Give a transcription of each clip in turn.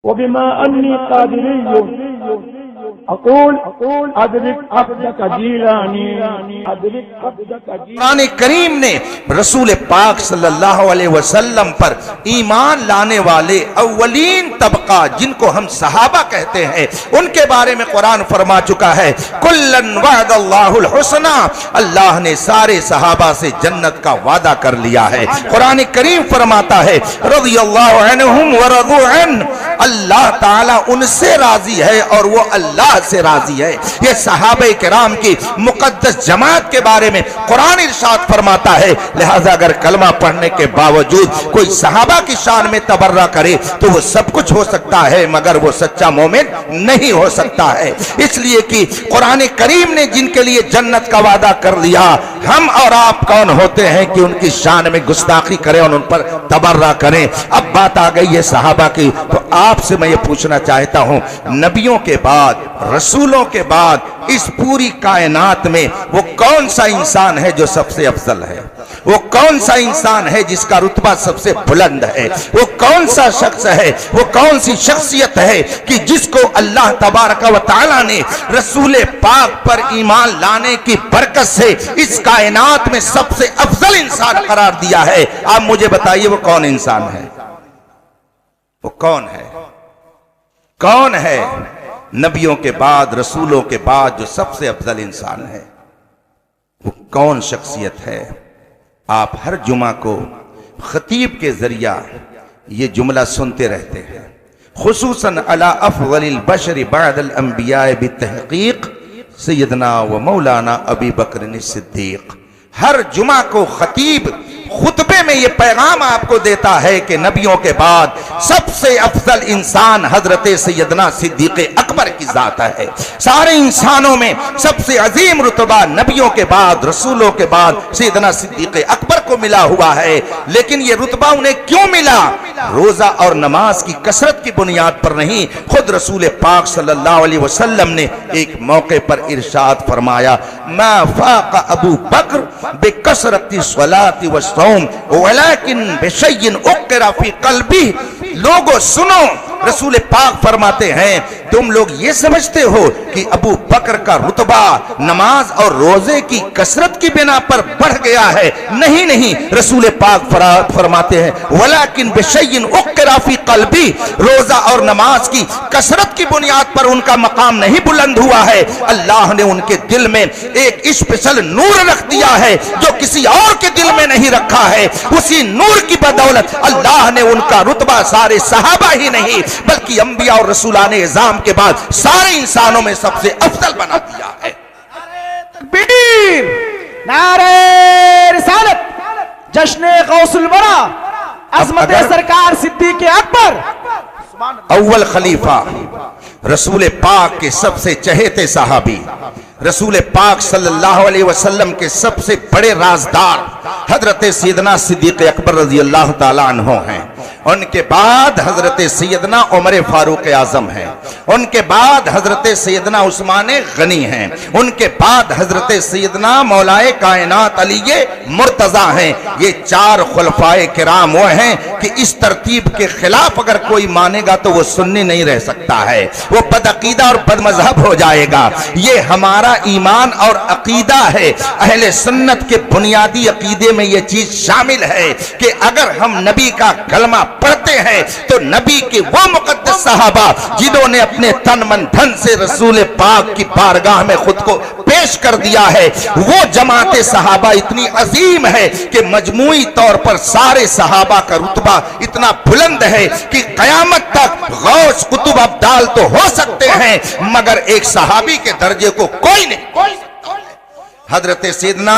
وبما أني قادري أقول أدرك عبدك جيلاني أدرك عبدك جيلاني۔ قرآن کریم نے رسول پاک صلی اللہ علیہ وسلم پر ایمان لانے والے اولین طبقہ جن کو ہم صحابہ کہتے ہیں ان کے بارے میں قرآن فرما چکا ہے کلن وعد اللہ الحسنى، اللہ نے سارے صحابہ سے جنت کا وعدہ کر لیا ہے۔ قرآن کریم فرماتا ہے رضی اللہ عنہم ورضوا عنہ، اللہ تعالیٰ ان سے راضی ہے اور وہ اللہ سے راضی ہے۔ یہ صحابہ کرام کی مقدس جماعت کے بارے میں قرآن ارشاد فرماتا ہے، لہذا اگر کلمہ پڑھنے کے باوجود کوئی صحابہ کی شان میں تبرہ کرے تو وہ سب کچھ ہو سکتا ہے مگر وہ سچا مومن نہیں ہو سکتا ہے۔ اس لیے کہ قرآن کریم نے جن کے لیے جنت کا وعدہ کر لیا، ہم اور آپ کون ہوتے ہیں کہ ان کی شان میں گستاخی کریں اور ان پر تبرہ کریں۔ اب بات آ گئی ہے صحابہ کی، تو آپ سے میں یہ پوچھنا چاہتا ہوں، نبیوں کے بعد، رسولوں کے بعد اس پوری کائنات میں وہ کون سا انسان ہے جو سب سے افضل ہے؟ وہ کون سا انسان ہے جس کا رتبہ سب سے بلند ہے؟ وہ کون سا شخص ہے، وہ کون سی شخصیت ہے کہ جس کو اللہ تبارک و تعالی نے رسول پاک پر ایمان لانے کی برکت سے اس کائنات میں سب سے افضل انسان قرار دیا ہے؟ آپ مجھے بتائیے وہ کون انسان ہے؟ وہ کون ہے؟ کون ہے نبیوں کے بعد، رسولوں کے بعد جو سب سے افضل انسان ہے؟ وہ کون شخصیت ہے؟ آپ ہر جمعہ کو خطیب کے ذریعہ یہ جملہ سنتے رہتے ہیں، خصوصاً علی افضل البشر بعد الانبیاء بالتحقیق سیدنا و مولانا ابی بکر الصدیق۔ ہر جمعہ کو خطیب خطبے میں یہ پیغام آپ کو دیتا ہے کہ نبیوں کے بعد سب سے افضل انسان حضرت سیدنا صدیق اکبر کی ذات ہے۔ سارے انسانوں میں سب سے عظیم رتبہ نبیوں کے بعد، رسولوں کے بعد سیدنا صدیق اکبر کو ملا ہوا ہے۔ لیکن یہ رتبہ انہیں کیوں ملا؟ روزہ اور نماز کی کثرت کی بنیاد پر نہیں، خود رسول پاک صلی اللہ علیہ وسلم نے ایک موقع پر ارشاد فرمایا ما فاق ابو بکر بکثرت الصلاۃ والصوم ولكن بشيء اقر في قلبه۔ لوگوں سنو، رسول پاک فرماتے ہیں تم لوگ یہ سمجھتے ہو کہ ابو بکر کا رتبہ نماز اور روزے کی کثرت کی بنا پر بڑھ گیا ہے؟ نہیں نہیں، رسول پاک فرماتے ہیں ولیکن بشیء اقر فی قلبی، روزہ اور نماز کی کثرت کی بنیاد پر ان کا مقام نہیں بلند ہوا ہے، اللہ نے ان کے دل میں ایک اسپیشل نور رکھ دیا ہے جو کسی اور کے دل میں نہیں رکھا ہے۔ اسی نور کی بدولت اللہ نے ان کا رتبہ سارے صحابہ ہی نہیں بلکہ انبیاء اور رسولان اعظام کے بعد سارے انسانوں میں سب سے افضل بنا دیا ہے۔ تکبیر، نعرہ رسالت، جشن غوث الورا، عظمت سرکار صدیق اکبر، اول خلیفہ، رسول پاک کے سب سے چہیتے صحابی، رسول پاک صلی اللہ علیہ وسلم کے سب سے بڑے رازدار حضرت سیدنا صدیق اکبر رضی اللہ تعالیٰ عنہ ہیں۔ ان کے بعد حضرت سیدنا عمر فاروق اعظم ہیں، ان کے بعد حضرت سیدنا عثمان غنی ہیں، ان کے بعد حضرت سیدنا مولائے کائنات علی مرتضیٰ ہیں۔ یہ چار خلفائے کرام وہ ہیں کہ اس ترتیب کے خلاف اگر کوئی مانے گا تو وہ سنی نہیں رہ سکتا ہے، وہ بدعقیدہ اور بد مذہب ہو جائے گا۔ یہ ہمارا ایمان اور عقیدہ ہے، اہل سنت کے بنیادی عقیدے میں یہ چیز شامل ہے کہ اگر ہم نبی کا کلمہ پڑھتے ہیں تو نبی کے وہ مقدس صحابہ جنہوں نے اپنے تن من دھن سے رسول پاک کی بارگاہ میں خود کو پیش کر دیا ہے، وہ جماعت صحابہ اتنی عظیم ہے کہ مجموعی طور پر سارے صحابہ کا رتبہ اتنا بلند ہے کہ قیامت تک غوث قطب ابدال تو ہو سکتے ہیں مگر ایک صحابی کے درجے کو کوئی نہیں۔ حضرت سیدنا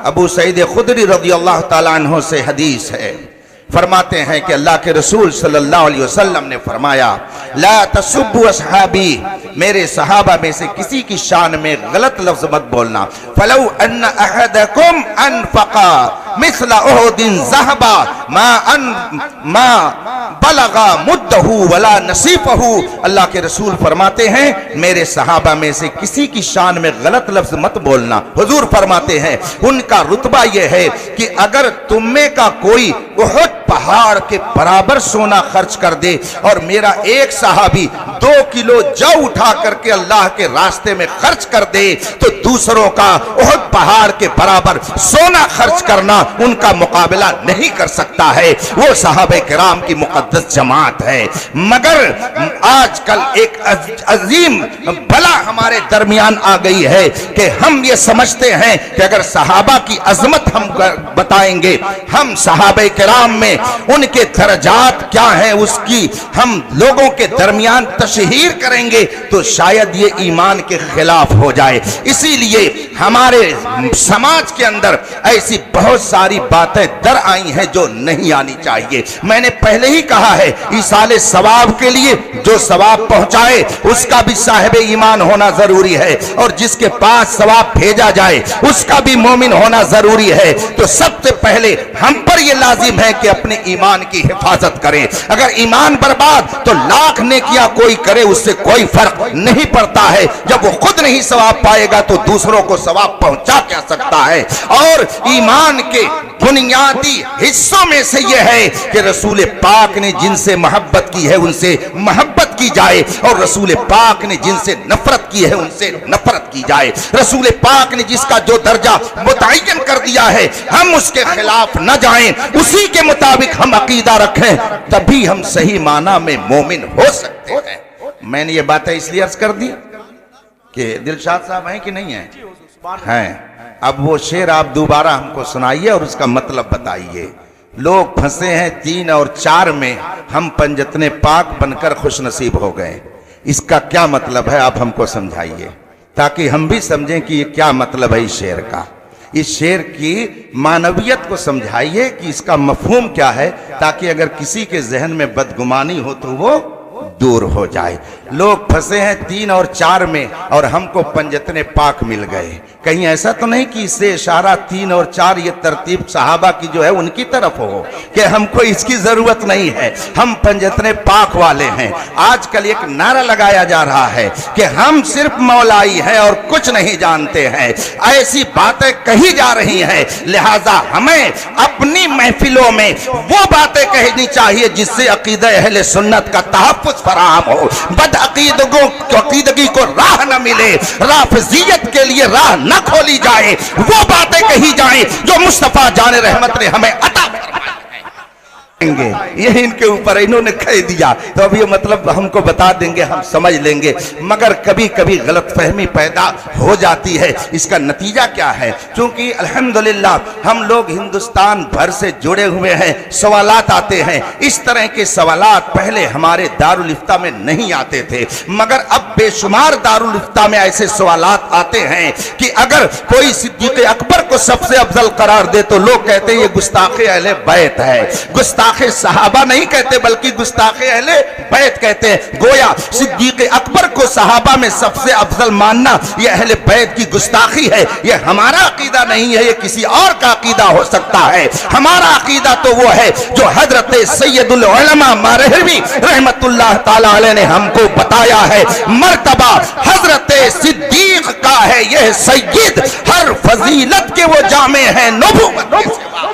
ابو سعید خدری رضی اللہ تعالیٰ عنہ سے حدیث ہے، فرماتے ہیں کہ اللہ کے رسول صلی اللہ علیہ وسلم نے فرمایا لا تسبوا اصحابی، میرے صحابہ میں سے کسی کی شان میں غلط لفظ مت بولنا، فلو ان احدکم انفق مثل احد ذهبا ما بلغ مدہ ولا نصیفہ۔ اللہ کے رسول فرماتے ہیں میرے صحابہ میں سے کسی کی شان میں غلط لفظ مت بولنا۔ حضور فرماتے ہیں ان کا رتبہ یہ ہے کہ اگر تم میں کا کوئی احد پہاڑ کے برابر سونا خرچ کر دے اور میرا ایک صحابی 2 کلو جو اٹھا کر کے اللہ کے راستے میں خرچ کر دے تو دوسروں کا احد پہاڑ کے برابر سونا خرچ کرنا ان کا مقابلہ نہیں کر سکتا ہے۔ وہ صحابہ کرام کی مقدس جماعت ہے۔ مگر آج کل ایک عظیم بلا ہمارے درمیان آ گئی ہے کہ ہم یہ سمجھتے ہیں کہ اگر صحابہ کی عظمت ہم بتائیں گے، ہم صحابہ کرام میں ان کے درجات کیا ہیں اس کی ہم لوگوں کے درمیان تشہیر کریں گے تو شاید یہ ایمان کے خلاف ہو جائے۔ اسی لیے ہمارے سماج کے اندر ایسی بہت ساری باتیں در آئی ہیں جو نہیں آنی چاہیے۔ میں نے پہلے ہی کہا ہے ایصال ثواب کے لیے جو ثواب پہنچائے اس کا بھی صاحب ایمان ہونا ضروری ہے، اور جس کے پاس ثواب بھیجا جائے اس کا بھی مومن ہونا ضروری ہے۔ تو سب سے پہلے ہم پر یہ لازم ہے کہ اپنے ایمان کی حفاظت کریں۔ اگر ایمان برباد تو لاکھ نیکیاں کوئی کرے اس سے کوئی فرق نہیں پڑتا ہے۔ جب وہ خود نہیں ثواب پائے گا تو دوسروں کو ثواب پہنچا کیا سکتا ہے۔ اور ایمان کے بنیادی حصوں میں سے یہ ہے کہ رسول پاک نے جن سے محبت کی ہے ان سے محبت کی جائے، اور رسول پاک نے جن سے نفرت کی ہے ان سے نفرت کی جائے۔ رسول پاک نے جس کا جو درجہ متعین کر دیا ہے ہم اس کے خلاف نہ جائیں، اسی کے مطابق ہم عقیدہ رکھیں، تبھی ہم صحیح معنی میں مومن ہو سکتے ہیں۔ میں نے یہ باتیں اس لیے عرض کر دی کہ دلشاد صاحب ہیں کہ نہیں ہیں؟ ہیں۔ اب وہ شعر آپ دوبارہ ہم کو سنائیے اور اس کا مطلب بتائیے۔ لوگ پھنسے ہیں 3 اور 4 میں، ہم پنجتنے پاک بن کر خوش نصیب ہو گئے۔ اس کا کیا مطلب ہے آپ ہم کو سمجھائیے تاکہ ہم بھی سمجھیں کہ یہ کیا مطلب ہے اس شعر کا۔ اس شعر کی معنویت کو سمجھائیے کہ اس کا مفہوم کیا ہے، تاکہ اگر کسی کے ذہن میں بدگمانی ہو تو وہ دور ہو جائے۔ لوگ پھنسے ہیں 3 اور 4 میں اور ہم کو پنجتنے پاک مل گئے۔ کہیں ایسا تو نہیں کہ اس سے اشارہ 3 اور 4 یہ ترتیب صحابہ کی جو ہے ان کی طرف ہو کہ ہم کو اس کی ضرورت نہیں ہے، ہم پنجتنے پاک والے ہیں۔ آج کل ایک نعرہ لگایا جا رہا ہے کہ ہم صرف مولائی ہیں اور کچھ نہیں جانتے ہیں، ایسی باتیں کہی جا رہی ہیں۔ لہذا ہمیں اپنی محفلوں میں وہ باتیں کہنی چاہیے جس سے عقیدہ اہل سنت کا تحفظ فراہم ہو، بد عقیدگی کو راہ نہ ملے، رافضیت کے لیے راہ نہ کھولی جائے، وہ باتیں کہی جائیں جو مصطفیٰ جان رحمت نے ہمیں عطا فرمائی گے۔ یہ ان کے اوپر انہوں نے کہہ دیا تو اب یہ مطلب ہم کو بتا دیں گے، ہم سمجھ لیں گے، مگر کبھی کبھی غلط فہمی پیدا ہو جاتی ہے۔ اس کا نتیجہ کیا ہے؟ چونکہ الحمدللہ ہم لوگ ہندوستان بھر سے جڑے ہوئے ہیں، سوالات آتے ہیں، اس طرح کے سوالات پہلے ہمارے دارالفتہ میں نہیں آتے تھے، مگر اب بے شمار دارالفتہ میں ایسے سوالات آتے ہیں کہ اگر کوئی صدیق اکبر کو سب سے افضل قرار دے تو لوگ کہتے ہیں یہ گستاخ اہل بیت ہے۔ گستاخ صحابہ نہیں کہتے بلکہ گستاخ اہل بیت کہتے ہیں۔ گویا صدیق اکبر کو صحابہ میں سب سے افضل ماننا یہ اہل بیت کی گستاخی ہے۔ یہ ہمارا عقیدہ نہیں ہے، یہ کسی اور کا عقیدہ ہو سکتا ہے۔ ہمارا عقیدہ تو وہ ہے جو حضرت سید العلماء مارحوی رحمت اللہ تعالی علیہ نے ہم کو بتایا ہے۔ مرتبہ حضرت صدیق کا ہے یہ سید، ہر فضیلت کے وہ جامع ہیں، نبوت کے سوا